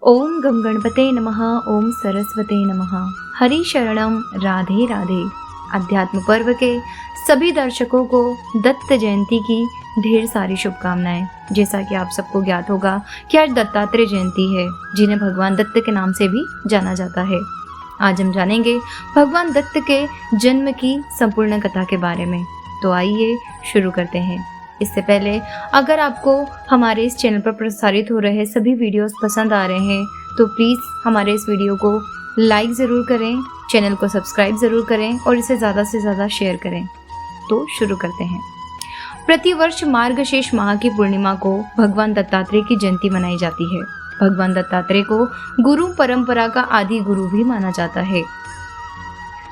ओम गम गणपते नमः। ओम सरस्वते नमः। हरि शरणम राधे राधे। अध्यात्म पर्व के सभी दर्शकों को दत्त जयंती की ढेर सारी शुभकामनाएं। जैसा कि आप सबको ज्ञात होगा कि आज दत्तात्रेय जयंती है, जिन्हें भगवान दत्त के नाम से भी जाना जाता है। आज हम जानेंगे भगवान दत्त के जन्म की संपूर्ण कथा के बारे में। तो आइए शुरू करते हैं। इससे पहले अगर आपको हमारे इस चैनल पर प्रसारित हो रहे सभी वीडियोस पसंद आ रहे हैं तो प्लीज़ हमारे इस वीडियो को लाइक ज़रूर करें, चैनल को सब्सक्राइब ज़रूर करें और इसे ज़्यादा से ज़्यादा शेयर करें। तो शुरू करते हैं। प्रतिवर्ष मार्गशीर्ष माह की पूर्णिमा को भगवान दत्तात्रेय की जयंती मनाई जाती है। भगवान दत्तात्रेय को गुरु परंपरा का आदि गुरु भी माना जाता है।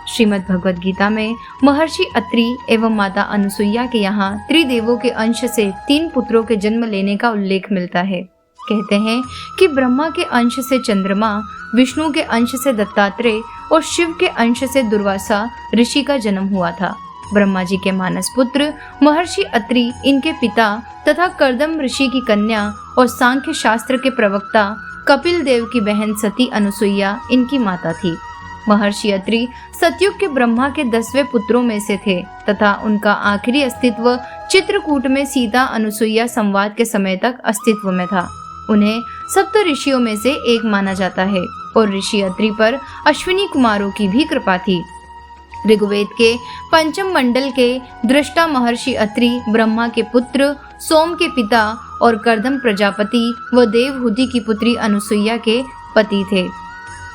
श्रीमद् भगवद गीता में महर्षि अत्रि एवं माता अनुसुईया के यहाँ त्रिदेवों के अंश से 3 पुत्रों के जन्म लेने का उल्लेख मिलता है। कहते हैं कि ब्रह्मा के अंश से चंद्रमा, विष्णु के अंश से दत्तात्रेय और शिव के अंश से दुर्वासा ऋषि का जन्म हुआ था। ब्रह्मा जी के मानस पुत्र महर्षि अत्रि इनके पिता तथा कर्दम ऋषि की कन्या और सांख्य शास्त्र के प्रवक्ता कपिल देव की बहन सती अनुसुईया इनकी माता थी। महर्षि अत्रि सतयुग के ब्रह्मा के 10वें पुत्रों में से थे तथा उनका आखिरी अस्तित्व चित्रकूट में सीता अनुसुईया संवाद के समय तक अस्तित्व में था। उन्हें सप्त ऋषियों में से एक माना जाता है और ऋषि अत्रि पर अश्विनी कुमारों की भी कृपा थी। ऋग्वेद के पंचम मंडल के दृष्टा महर्षि अत्रि ब्रह्मा के पुत्र, सोम के पिता और कर्दम प्रजापति व देवहूति की पुत्री अनुसुईया के पति थे।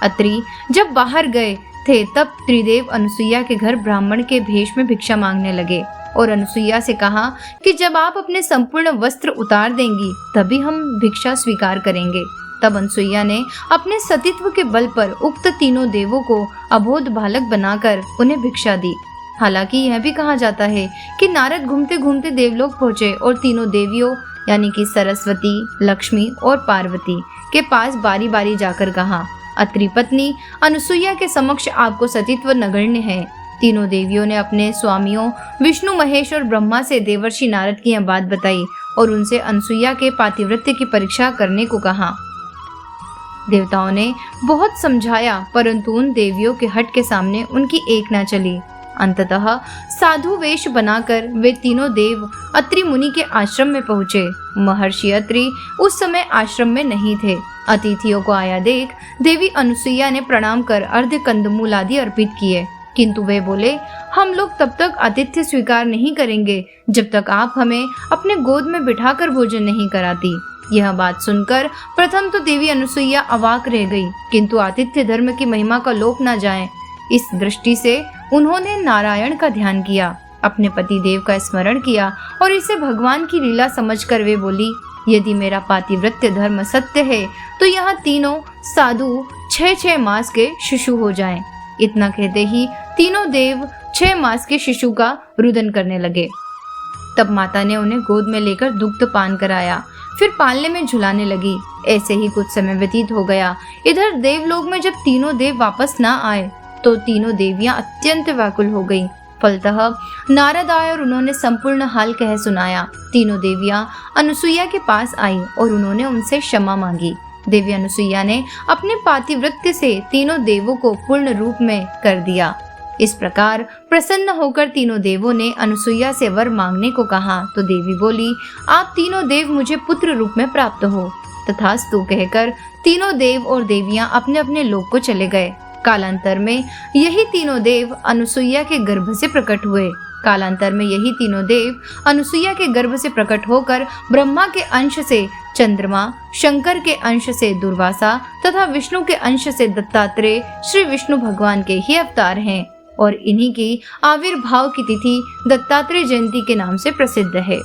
अत्रि जब बाहर गए थे तब त्रिदेव अनुसुईया के घर ब्राह्मण के भेष में भिक्षा मांगने लगे और अनुसुईया से कहा कि जब आप अपने संपूर्ण वस्त्र उतार देंगी तभी हम भिक्षा स्वीकार करेंगे। तब अनुसुईया ने अपने सतीत्व के बल पर उक्त तीनों देवों को अबोध बालक बनाकर उन्हें भिक्षा दी। हालांकि यह भी कहा जाता है कि नारद घूमते घूमते देवलोक पहुँचे और तीनों देवियों यानी कि सरस्वती, लक्ष्मी और पार्वती के पास बारी बारी जाकर कहा, अत्रि पत्नी अनुसुईया के समक्ष आपको सतीत्व नगण्य है। तीनों देवियों ने अपने स्वामियों विष्णु, महेश और ब्रह्मा से देवर्षि नारद की यह बात बताई और उनसे अनुसुईया के पातिव्रत्य की परीक्षा करने को कहा। देवताओं ने बहुत समझाया परंतु उन देवियों के हट के सामने उनकी एक न चली। अंततः साधु वेश बनाकर वे तीनों देव अत्रि मुनि के आश्रम में पहुँचे। महर्षि अत्रि उस समय आश्रम में नहीं थे। अतिथियों को आया देख देवी अनुसुईया ने प्रणाम कर अर्ध कंदमूल आदि अर्पित किए, किंतु वे बोले, हम लोग तब तक आतिथ्य स्वीकार नहीं करेंगे जब तक आप हमें अपने गोद में बिठाकर भोजन नहीं कराती। यह बात सुनकर प्रथम तो देवी अनुसुईया अवाक रह गई, किंतु आतिथ्य धर्म की महिमा का लोप न जाए इस दृष्टि से उन्होंने नारायण का ध्यान किया, अपने पति देव का स्मरण किया और इसे भगवान की लीला समझकर वे बोली, यदि मेरा पातिव्रत्य धर्म सत्य है तो यहाँ तीनों साधु 6 मास के शिशु हो जाएं। इतना कहते ही तीनों देव 6 मास के शिशु का रुदन करने लगे। तब माता ने उन्हें गोद में लेकर दुग्ध पान कराया, फिर पालने में झुलाने लगी। ऐसे ही कुछ समय व्यतीत हो गया। इधर देवलोक में जब तीनों देव वापस न आए तो तीनों देवियां अत्यंत व्याकुल हो गईं। फलतः नारद आए और उन्होंने संपूर्ण हाल कह सुनाया। तीनों देवियां अनुसुईया के पास आई और उन्होंने उनसे क्षमा मांगी। देवी अनुसुईया ने अपने पातिव्रत्य से तीनों देवों को पूर्ण रूप में कर दिया। इस प्रकार प्रसन्न होकर तीनों देवों ने अनुसुईया से वर मांगने को कहा तो देवी बोली, आप तीनों देव मुझे पुत्र रूप में प्राप्त हो। तथास्तु कहकर तीनों देव और देवियां अपने अपने लोक को चले गए। कालांतर में यही तीनों देव अनुसुईया के गर्भ से प्रकट हुए। कालांतर में यही तीनों देव अनुसुईया के गर्भ से प्रकट होकर ब्रह्मा के अंश से चंद्रमा, शंकर के अंश से दुर्वासा तथा विष्णु के अंश से दत्तात्रेय श्री विष्णु भगवान के ही अवतार हैं और इन्हीं की आविर्भाव की तिथि दत्तात्रेय जयंती के नाम से प्रसिद्ध है।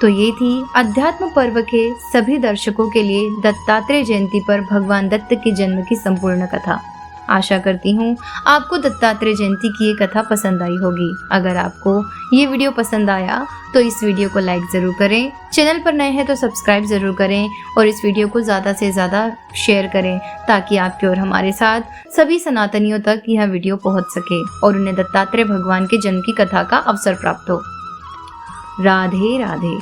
तो ये थी अध्यात्म पर्व के सभी दर्शकों के लिए दत्तात्रेय जयंती पर भगवान दत्त के जन्म की संपूर्ण कथा। आशा करती हूँ आपको दत्तात्रेय जयंती की ये कथा पसंद आई होगी। अगर आपको ये वीडियो पसंद आया तो इस वीडियो को लाइक ज़रूर करें, चैनल पर नए हैं तो सब्सक्राइब ज़रूर करें और इस वीडियो को ज़्यादा से ज़्यादा शेयर करें ताकि आपके और हमारे साथ सभी सनातनियों तक यह वीडियो पहुँच सके और उन्हें दत्तात्रेय भगवान के जन्म की कथा का अवसर प्राप्त हो। राधे राधे।